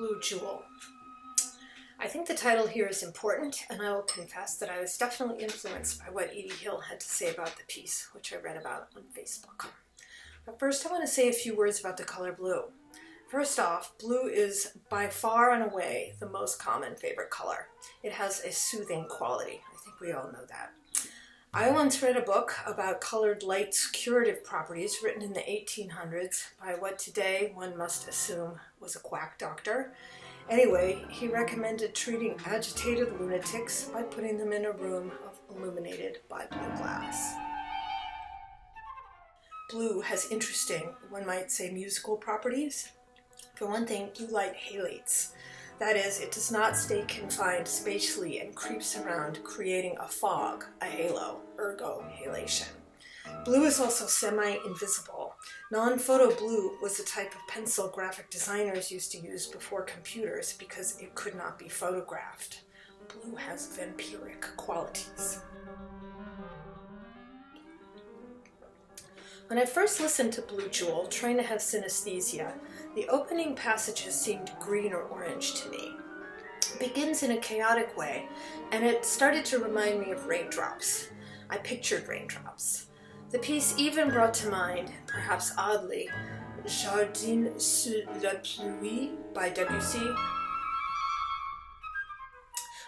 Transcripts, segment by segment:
Blue Jewel. I think the title here is important, and I will confess that I was definitely influenced by what Edie Hill had to say about the piece, which I read about on Facebook. But first I want to say a few words about the color blue. First off, blue is by far and away the most common favorite color. It has a soothing quality. I think we all know that. I once read a book about colored light's curative properties written in the 1800s by what today one must assume was a quack doctor. Anyway, he recommended treating agitated lunatics by putting them in a room illuminated by blue glass. Blue has interesting, one might say, musical properties. For one thing, blue light halates. That is, it does not stay confined spatially and creeps around, creating a fog, a halo, ergo halation. Blue is also semi-invisible. Non-photo blue was the type of pencil graphic designers used to use before computers because it could not be photographed. Blue has vampiric qualities. When I first listened to Blue Jewel, trying to have synesthesia, the opening passages seemed green or orange to me. It begins in a chaotic way, and it started to remind me of raindrops. I pictured raindrops. The piece even brought to mind, perhaps oddly, Jardin sous la pluie by Debussy.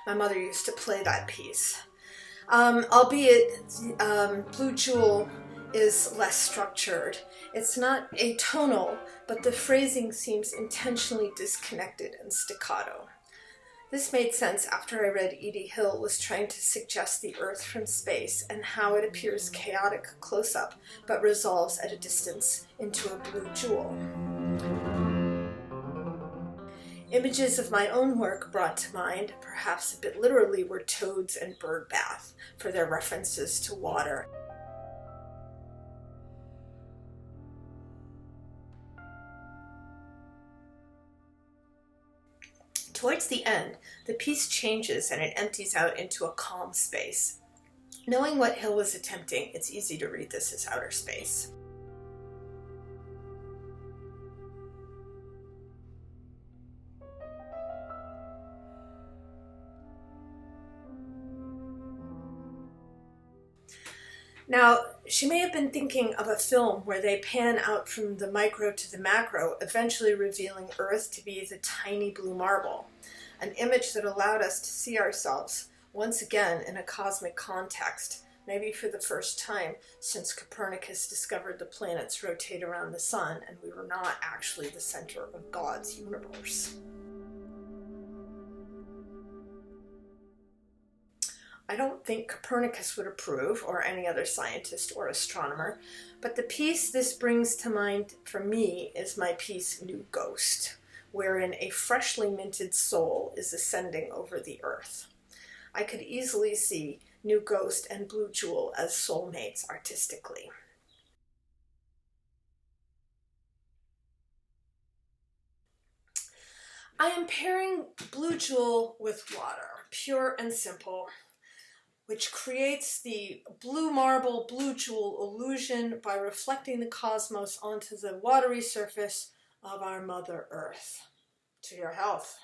My mother used to play that piece. Albeit Blue Jewel is less structured. It's not atonal, but the phrasing seems intentionally disconnected and staccato. This made sense after I read Edie Hill was trying to suggest the Earth from space and how it appears chaotic close-up, but resolves at a distance into a blue jewel. Images of my own work brought to mind, perhaps a bit literally, were toads and bird bath for their references to water. Towards the end, the piece changes and it empties out into a calm space. Knowing what Hill was attempting, it's easy to read this as outer space. Now, she may have been thinking of a film where they pan out from the micro to the macro, eventually revealing Earth to be the tiny blue marble, an image that allowed us to see ourselves once again in a cosmic context, maybe for the first time since Copernicus discovered the planets rotate around the sun and we were not actually the center of God's universe. I don't think Copernicus would approve, or any other scientist or astronomer, but the piece this brings to mind for me is my piece New Ghost, wherein a freshly minted soul is ascending over the earth. I could easily see New Ghost and Blue Jewel as soulmates artistically. I am pairing Blue Jewel with water, pure and simple, which creates the blue marble, blue jewel illusion by reflecting the cosmos onto the watery surface of our Mother Earth. To your health.